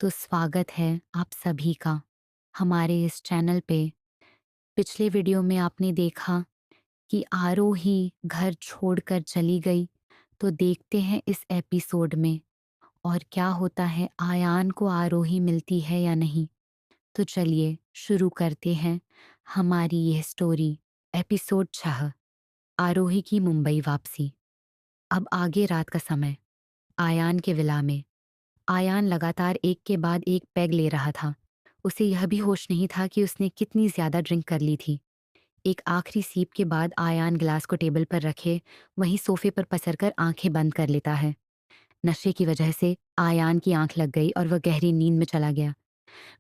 तो स्वागत है आप सभी का हमारे इस चैनल पे। पिछले वीडियो में आपने देखा कि आरोही घर छोड़कर चली गई। तो देखते हैं इस एपिसोड में और क्या होता है, आयान को आरोही मिलती है या नहीं। तो चलिए शुरू करते हैं हमारी यह स्टोरी। एपिसोड 6, आरोही की मुंबई वापसी। अब आगे रात का समय। आयान के विला में आयान लगातार एक के बाद एक पैग ले रहा था। उसे यह भी होश नहीं था कि उसने कितनी ज्यादा ड्रिंक कर ली थी। एक आखिरी सीप के बाद आयान गिलास को टेबल पर रखे वहीं सोफे पर पसरकर आंखें बंद कर लेता है। नशे की वजह से आयान की आंख लग गई और वह गहरी नींद में चला गया।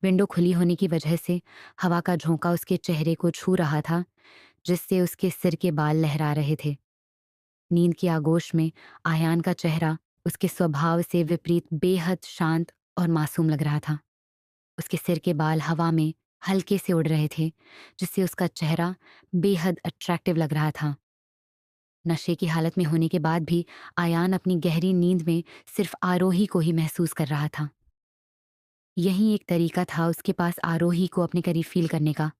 विंडो खुली होने की वजह से हवा का झोंका उसके चेहरे को छू रहा था, जिससे उसके सिर के बाल लहरा रहे थे। नींद की आगोश में आयान का चेहरा उसके स्वभाव से विपरीत बेहद शांत और मासूम लग रहा था। उसके सिर के बाल हवा में हल्के से उड़ रहे थे, जिससे उसका चेहरा बेहद अट्रैक्टिव लग रहा था। नशे की हालत में होने के बाद भी आयान अपनी गहरी नींद में सिर्फ आरोही को ही महसूस कर रहा था। यही एक तरीका था उसके पास आरोही को अपने करीब फील करने का।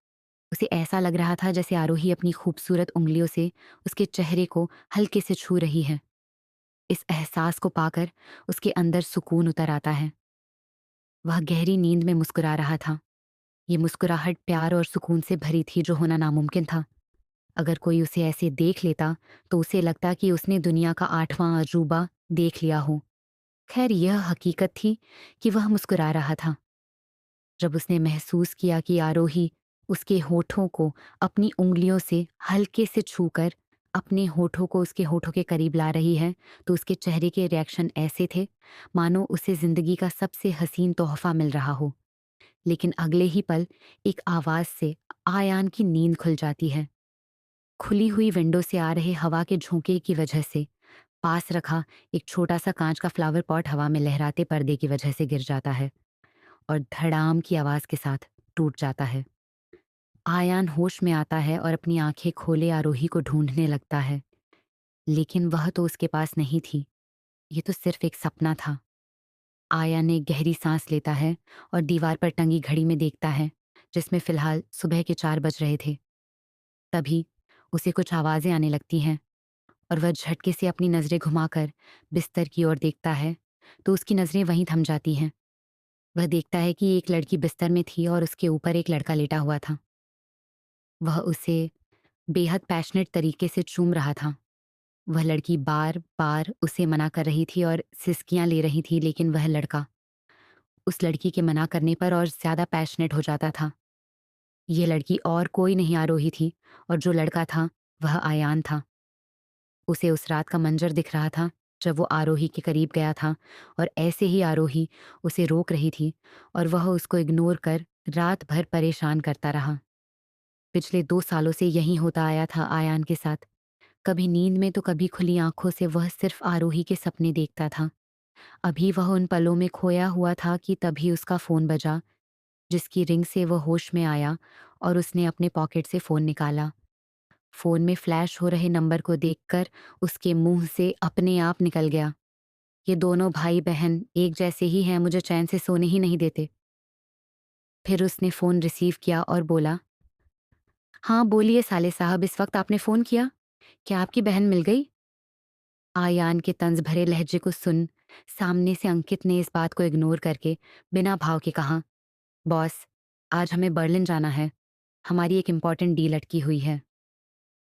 उसे ऐसा लग रहा था जैसे आरोही अपनी खूबसूरत उंगलियों से उसके चेहरे को हल्के से छू रही है। इस एहसास को पाकर उसके अंदर सुकून उतर आता है। वह गहरी नींद में मुस्कुरा रहा था। ये मुस्कुराहट प्यार और सुकून से भरी थी, जो होना नामुमकिन था। अगर कोई उसे ऐसे देख लेता तो उसे लगता कि उसने दुनिया का 8वां अजूबा देख लिया हो। खैर, यह हकीकत थी कि वह मुस्कुरा रहा था। जब उसने महसूस किया कि आरोही उसके होठों को अपनी उंगलियों से हल्के से छूकर अपने होठों को उसके होठों के करीब ला रही है, तो उसके चेहरे के रिएक्शन ऐसे थे मानो उसे जिंदगी का सबसे हसीन तोहफा मिल रहा हो। लेकिन अगले ही पल एक आवाज से आयान की नींद खुल जाती है। खुली हुई विंडो से आ रहे हवा के झोंके की वजह से पास रखा एक छोटा सा कांच का फ्लावर पॉट हवा में लहराते पर्दे की वजह से गिर जाता है और धड़ाम की आवाज के साथ टूट जाता है। आयान होश में आता है और अपनी आंखें खोले आरोही को ढूंढने लगता है, लेकिन वह तो उसके पास नहीं थी। ये तो सिर्फ एक सपना था। आयान एक गहरी सांस लेता है और दीवार पर टंगी घड़ी में देखता है, जिसमें फिलहाल सुबह के 4 बज रहे थे। तभी उसे कुछ आवाजें आने लगती हैं और वह झटके से अपनी नजरें घुमाकर बिस्तर की ओर देखता है, तो उसकी नजरें वहीं थम जाती हैं। वह देखता है कि एक लड़की बिस्तर में थी और उसके ऊपर एक लड़का लेटा हुआ था। वह उसे बेहद पैशनेट तरीके से चूम रहा था। वह लड़की बार बार उसे मना कर रही थी और सिसकियां ले रही थी, लेकिन वह लड़का उस लड़की के मना करने पर और ज्यादा पैशनेट हो जाता था। ये लड़की और कोई नहीं आरोही थी, और जो लड़का था वह आयान था। उसे उस रात का मंजर दिख रहा था जब वो आरोही के करीब गया था, और ऐसे ही आरोही उसे रोक रही थी और वह उसको इग्नोर कर रात भर परेशान करता रहा। पिछले 2 सालों से यही होता आया था आयान के साथ। कभी नींद में तो कभी खुली आंखों से वह सिर्फ आरोही के सपने देखता था। अभी वह उन पलों में खोया हुआ था कि तभी उसका फोन बजा, जिसकी रिंग से वह होश में आया और उसने अपने पॉकेट से फोन निकाला। फोन में फ्लैश हो रहे नंबर को देखकर उसके मुंह से अपने आप निकल गया, ये दोनों भाई बहन एक जैसे ही हैं, मुझे चैन से सोने ही नहीं देते। फिर उसने फोन रिसीव किया और बोला, हाँ बोलिए साले साहब, इस वक्त आपने फोन किया, क्या आपकी बहन मिल गई? आयान के तंज भरे लहजे को सुन सामने से अंकित ने इस बात को इग्नोर करके बिना भाव के कहा, बॉस, आज हमें बर्लिन जाना है, हमारी एक इम्पॉर्टेंट डील अटकी हुई है।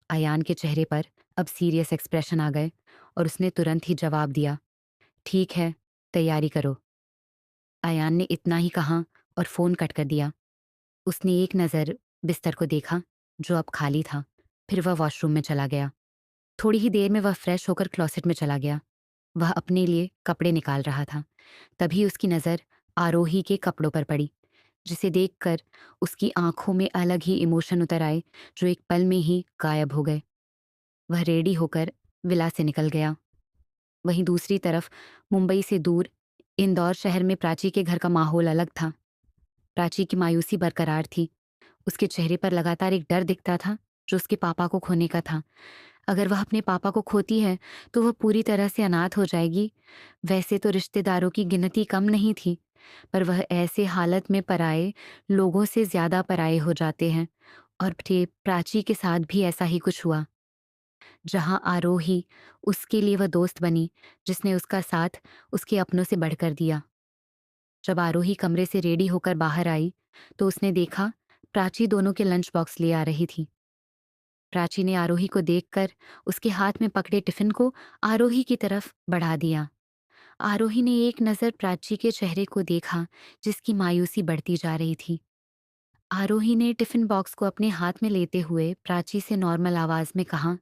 आयान के चेहरे पर अब सीरियस एक्सप्रेशन आ गए और उसने तुरंत ही जवाब दिया, ठीक है, तैयारी करो। आयान ने इतना ही कहा और फोन कट कर दिया। उसने एक नज़र बिस्तर को देखा, जो अब खाली था। फिर वह वॉशरूम में चला गया। थोड़ी ही देर में वह फ्रेश होकर क्लॉसेट में चला गया। वह अपने लिए कपड़े निकाल रहा था। तभी उसकी नज़र आरोही के कपड़ों पर पड़ी, जिसे देखकर उसकी आंखों में अलग ही इमोशन उतर आए, जो एक पल में ही गायब हो गए। वह रेडी होकर विला से निकल गया। वहीं दूसरी तरफ मुंबई से दूर इंदौर शहर में प्राची के घर का माहौल अलग था। प्राची की मायूसी बरकरार थी। उसके चेहरे पर लगातार एक डर दिखता था, जो उसके पापा को खोने का था। अगर वह अपने पापा को खोती है तो वह पूरी तरह से अनाथ हो जाएगी। वैसे तो रिश्तेदारों की गिनती कम नहीं थी, पर वह ऐसे हालत में पराए लोगों से ज़्यादा पराए हो जाते हैं और प्राची के साथ भी ऐसा ही कुछ हुआ। जहाँ आरोही उसके लिए वह दोस्त बनी जिसने उसका साथ उसके अपनों से बढ़कर दिया। जब आरोही कमरे से रेडी होकर बाहर आई तो उसने देखा प्राची दोनों के लंच बॉक्स ले आ रही थी। प्राची ने आरोही को देखकर उसके हाथ में पकड़े टिफिन को आरोही की तरफ बढ़ा दिया। आरोही ने एक नज़र प्राची के चेहरे को देखा जिसकी मायूसी बढ़ती जा रही थी। आरोही ने टिफिन बॉक्स को अपने हाथ में लेते हुए प्राची से नॉर्मल आवाज में कहा,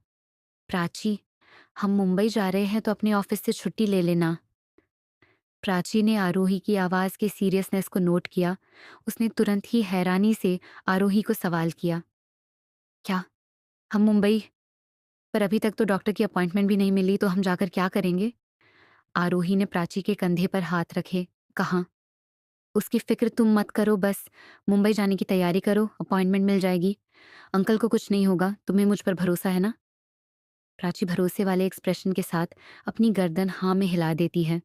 प्राची, हम मुंबई जा रहे हैं तो अपने ऑफिस से छुट्टी ले लेना। प्राची ने आरोही की आवाज के सीरियसनेस को नोट किया। उसने तुरंत ही हैरानी से आरोही को सवाल किया, क्या हम मुंबई? पर अभी तक तो डॉक्टर की अपॉइंटमेंट भी नहीं मिली, तो हम जाकर क्या करेंगे? आरोही ने प्राची के कंधे पर हाथ रखे कहा, उसकी फिक्र तुम मत करो, बस मुंबई जाने की तैयारी करो, अपॉइंटमेंट मिल जाएगी। अंकल को कुछ नहीं होगा, तुम्हें मुझ पर भरोसा है ना? प्राची भरोसे वाले एक्सप्रेशन के साथ अपनी गर्दन हाँ में हिला देती है।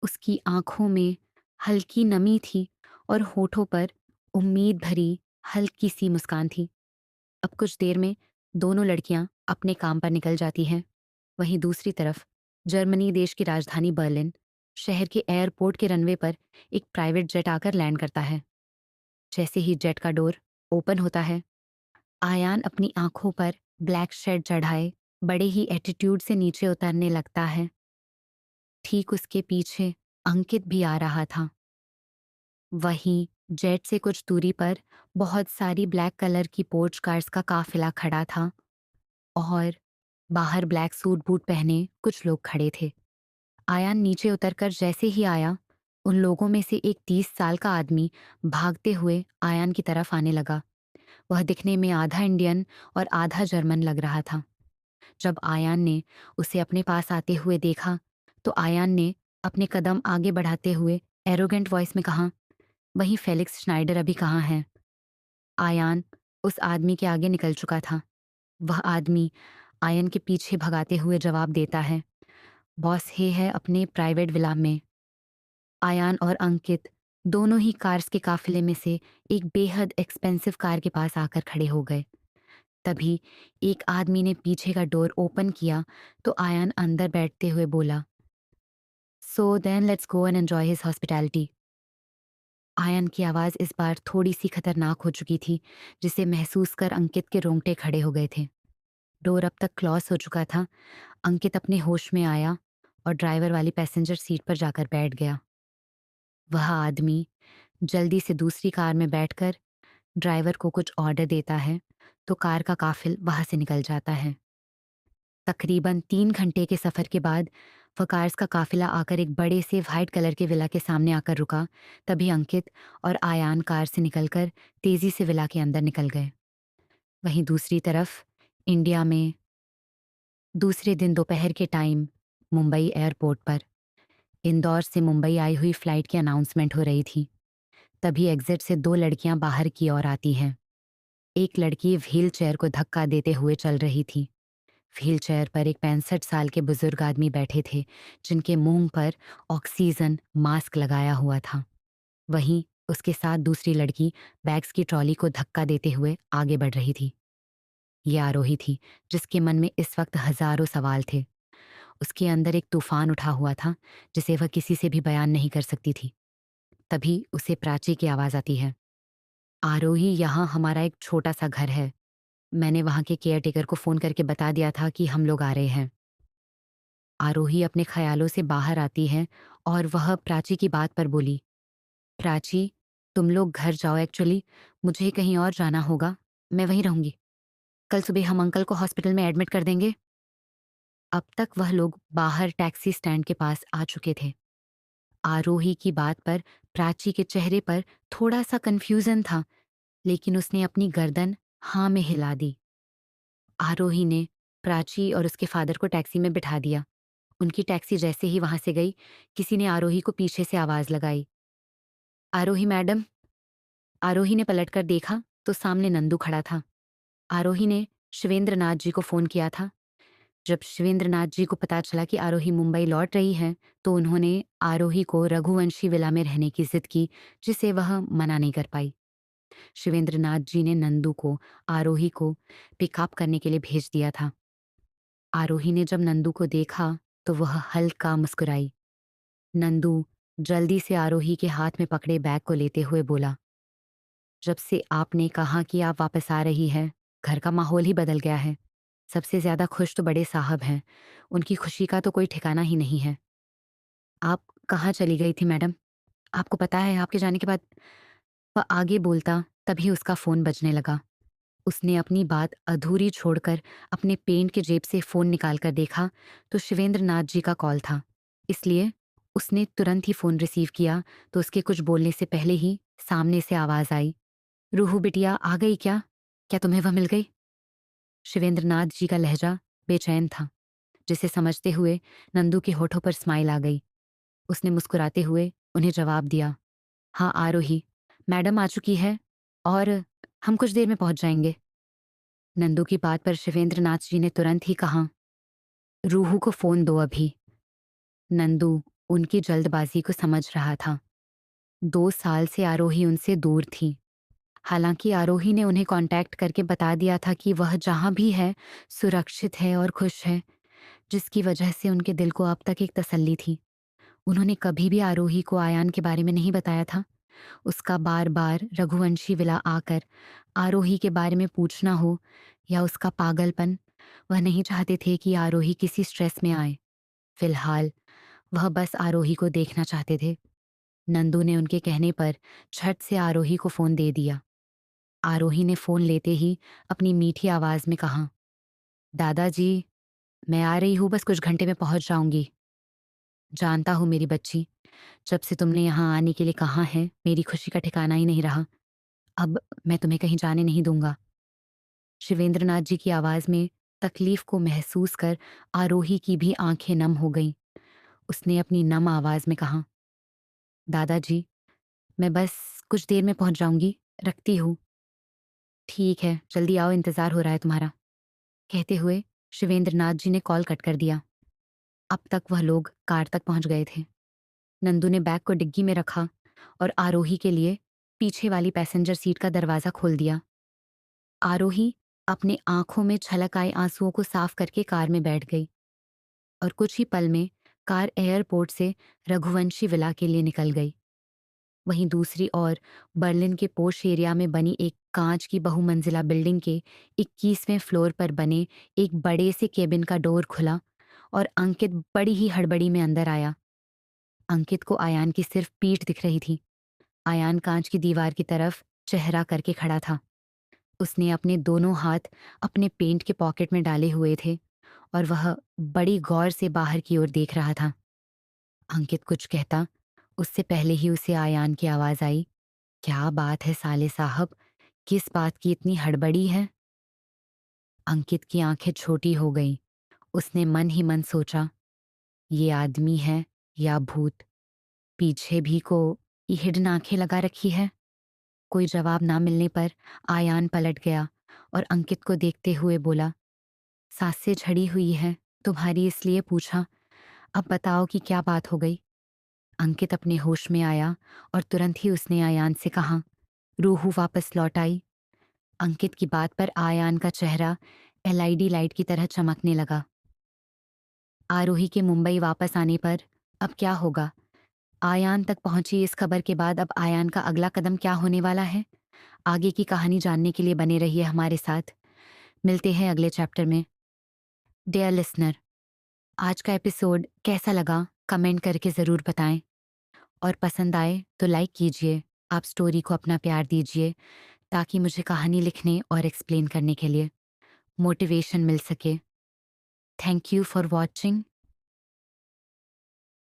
उसकी आंखों में हल्की नमी थी और होठों पर उम्मीद भरी हल्की सी मुस्कान थी। अब कुछ देर में दोनों लड़कियां अपने काम पर निकल जाती हैं। वहीं दूसरी तरफ जर्मनी देश की राजधानी बर्लिन शहर के एयरपोर्ट के रनवे पर एक प्राइवेट जेट आकर लैंड करता है। जैसे ही जेट का डोर ओपन होता है, आयान अपनी आंखों पर ब्लैक शेड चढ़ाए बड़े ही एटीट्यूड से नीचे उतरने लगता है। ठीक उसके पीछे अंकित भी आ रहा था। वहीं जेट से कुछ दूरी पर बहुत सारी ब्लैक कलर की पोर्च कार्स का काफिला खड़ा था और बाहर ब्लैक सूट बूट पहने कुछ लोग खड़े थे। आयान नीचे उतरकर जैसे ही आया, उन लोगों में से एक 30 साल का आदमी भागते हुए आयान की तरफ आने लगा। वह दिखने में आधा इंडियन और आधा जर्मन लग रहा था। जब आयान ने उसे अपने पास आते हुए देखा, तो आयान ने अपने कदम आगे बढ़ाते हुए एरोगेंट वॉइस में कहा, वहीं फेलिक्स श्नाइडर अभी कहाँ है? आयान उस आदमी के आगे निकल चुका था। वह आदमी आयन के पीछे भगाते हुए जवाब देता है, बॉस हे है अपने प्राइवेट विला में। आयान और अंकित दोनों ही कार्स के काफिले में से एक बेहद एक्सपेंसिव कार के पास आकर खड़े हो गए। तभी एक आदमी ने पीछे का डोर ओपन किया तो आयान अंदर बैठते हुए बोला, so then let's go and enjoy his hospitality. Ayan की आवाज इस बार थोड़ी सी खतरनाक हो चुकी थी, जिसे महसूस कर अंकित के रोंगटे खड़े हो गए थे। डोर अब तक क्लॉस हो चुका था। अंकित अपने होश में आया और ड्राइवर वाली पैसेंजर सीट पर जाकर बैठ गया। वह आदमी जल्दी से दूसरी कार में बैठकर ड्राइवर को कुछ ऑर्डर देता है तो कार का काफिल वहां से निकल जाता है। तकरीबन 3 घंटे के सफर के बाद वह कार्स का काफिला आकर एक बड़े से वाइट कलर के विला के सामने आकर रुका। तभी अंकित और आयान कार से निकलकर तेजी से विला के अंदर निकल गए। वहीं दूसरी तरफ इंडिया में दूसरे दिन दोपहर के टाइम मुंबई एयरपोर्ट पर इंदौर से मुंबई आई हुई फ्लाइट की अनाउंसमेंट हो रही थी। तभी एग्जिट से दो लड़कियां बाहर की ओर आती हैं। एक लड़की व्हील चेयर को धक्का देते हुए चल रही थी। व्हील चेयर पर एक 65 साल के बुजुर्ग आदमी बैठे थे, जिनके मुंह पर ऑक्सीजन मास्क लगाया हुआ था। वहीं उसके साथ दूसरी लड़की बैग्स की ट्रॉली को धक्का देते हुए आगे बढ़ रही थी। ये आरोही थी, जिसके मन में इस वक्त हजारों सवाल थे। उसके अंदर एक तूफान उठा हुआ था जिसे वह किसी से भी बयान नहीं कर सकती थी। तभी उसे प्राची की आवाज आती है, आरोही, यहाँ हमारा एक छोटा सा घर है। मैंने वहां के केयरटेकर को फोन करके बता दिया था कि हम लोग आ रहे हैं। आरोही अपने ख्यालों से बाहर आती है और वह प्राची की बात पर बोली, प्राची, तुम लोग घर जाओ, एक्चुअली मुझे कहीं और जाना होगा। मैं वहीं रहूंगी। कल सुबह हम अंकल को हॉस्पिटल में एडमिट कर देंगे। अब तक वह लोग बाहर टैक्सी स्टैंड के पास आ चुके थे। आरोही की बात पर प्राची के चेहरे पर थोड़ा सा कंफ्यूजन था, लेकिन उसने अपनी गर्दन हाँ में हिला दी। आरोही ने प्राची और उसके फादर को टैक्सी में बिठा दिया। उनकी टैक्सी जैसे ही वहां से गई, किसी ने आरोही को पीछे से आवाज लगाई, आरोही मैडम। आरोही ने पलटकर देखा तो सामने नंदू खड़ा था। आरोही ने शिवेंद्र नाथ जी को फोन किया था। जब शिवेंद्रनाथ जी को पता चला कि आरोही मुंबई लौट रही है, तो उन्होंने आरोही को रघुवंशी विला में रहने की जिद की, जिसे वह मना नहीं कर पाई। शिवेंद्रनाथ जी ने नंदू को आरोही को पिकअप करने के लिए भेज दिया था। आरोही ने जब नंदू को देखा तो वह हल्का मुस्कुराई। नंदू जल्दी से आरोही के हाथ में पकड़े बैग को लेते हुए बोला, जब से आपने कहा कि आप वापस आ रही है, घर का माहौल ही बदल गया है। सबसे ज्यादा खुश तो बड़े साहब हैं, उनकी खुशी का तो कोई ठिकाना ही नहीं है। आप कहाँ चली गई थी मैडम? आपको पता है आपके जाने के बाद। वह आगे बोलता तभी उसका फोन बजने लगा। उसने अपनी बात अधूरी छोड़कर अपने पेंट के जेब से फोन निकालकर देखा तो शिवेंद्र नाथ जी का कॉल था। इसलिए उसने तुरंत ही फोन रिसीव किया तो उसके कुछ बोलने से पहले ही सामने से आवाज आई, रूहू बिटिया आ गई क्या? क्या तुम्हें वह मिल गई? शिवेंद्र नाथ जी का लहजा बेचैन था, जिसे समझते हुए नंदू के होठों पर स्माइल आ गई। उसने मुस्कुराते हुए उन्हें जवाब दिया, हाँ आरोही, मैडम आ चुकी है और हम कुछ देर में पहुंच जाएंगे। नंदू की बात पर शिवेंद्र नाथ जी ने तुरंत ही कहा, रूहू को फोन दो अभी। नंदू उनकी जल्दबाजी को समझ रहा था। 2 साल से आरोही उनसे दूर थी। हालांकि आरोही ने उन्हें कांटेक्ट करके बता दिया था कि वह जहां भी है सुरक्षित है और खुश है, जिसकी वजह से उनके दिल को अब तक एक तसल्ली थी। उन्होंने कभी भी आरोही को आयान के बारे में नहीं बताया था। उसका बार बार रघुवंशी विला आकर आरोही के बारे में पूछना हो या उसका पागलपन, वह नहीं चाहते थे कि आरोही किसी स्ट्रेस में आए। फिलहाल वह बस आरोही को देखना चाहते थे। नंदू ने उनके कहने पर झट से आरोही को फोन दे दिया। आरोही ने फोन लेते ही अपनी मीठी आवाज में कहा, दादाजी, मैं आ रही हूं, बस कुछ घंटे में पहुंच जाऊंगी। जानता हूं मेरी बच्ची, जब से तुमने यहाँ आने के लिए कहा है मेरी खुशी का ठिकाना ही नहीं रहा। अब मैं तुम्हें कहीं जाने नहीं दूंगा। शिवेंद्रनाथ जी की आवाज में तकलीफ को महसूस कर आरोही की भी आंखें नम हो गईं। उसने अपनी नम आवाज में कहा, दादाजी, मैं बस कुछ देर में पहुंच जाऊंगी, रखती हूँ। ठीक है, जल्दी आओ, इंतजार हो रहा है तुम्हारा। कहते हुए शिवेंद्रनाथ जी ने कॉल कट कर दिया। अब तक वह लोग कार तक पहुंच गए थे। नंदू ने बैग को डिग्गी में रखा और आरोही के लिए पीछे वाली पैसेंजर सीट का दरवाजा खोल दिया। आरोही अपने आंखों में छलक आए आंसुओं को साफ करके कार में बैठ गई और कुछ ही पल में कार एयरपोर्ट से रघुवंशी विला के लिए निकल गई। वहीं दूसरी ओर बर्लिन के पोश एरिया में बनी एक कांच की बहुमंजिला बिल्डिंग के 21वें फ्लोर पर बने एक बड़े से केबिन का डोर खुला और अंकित बड़ी ही हड़बड़ी में अंदर आया। अंकित को आयान की सिर्फ पीठ दिख रही थी। आयान कांच की दीवार की तरफ चेहरा करके खड़ा था। उसने अपने दोनों हाथ अपने पेंट के पॉकेट में डाले हुए थे और वह बड़ी गौर से बाहर की ओर देख रहा था। अंकित कुछ कहता उससे पहले ही उसे आयान की आवाज आई, क्या बात है साले साहब, किस बात की इतनी हड़बड़ी है? अंकित की आंखें छोटी हो गईं। उसने मन ही मन सोचा, ये आदमी है या भूत? पीछे भी को ये हिडन आंखें लगा रखी है। कोई जवाब ना मिलने पर आयान पलट गया और अंकित को देखते हुए बोला, सांसें झड़ी हुई है तुम्हारी, इसलिए पूछा। अब बताओ कि क्या बात हो गई? अंकित अपने होश में आया और तुरंत ही उसने आयान से कहा, रूहू वापस लौट आई। अंकित की बात पर आयान का चेहरा एलईडी लाइट की तरह चमकने लगा। आरोही के मुंबई वापस आने पर अब क्या होगा? आयान तक पहुंची इस खबर के बाद अब आयान का अगला कदम क्या होने वाला है? आगे की कहानी जानने के लिए बने रहिए हमारे साथ। मिलते हैं अगले चैप्टर में। डियर लिसनर, आज का एपिसोड कैसा लगा कमेंट करके ज़रूर बताएं और पसंद आए तो लाइक कीजिए। आप स्टोरी को अपना प्यार दीजिए ताकि मुझे कहानी लिखने और एक्सप्लेन करने के लिए मोटिवेशन मिल सके। Thank you for watching.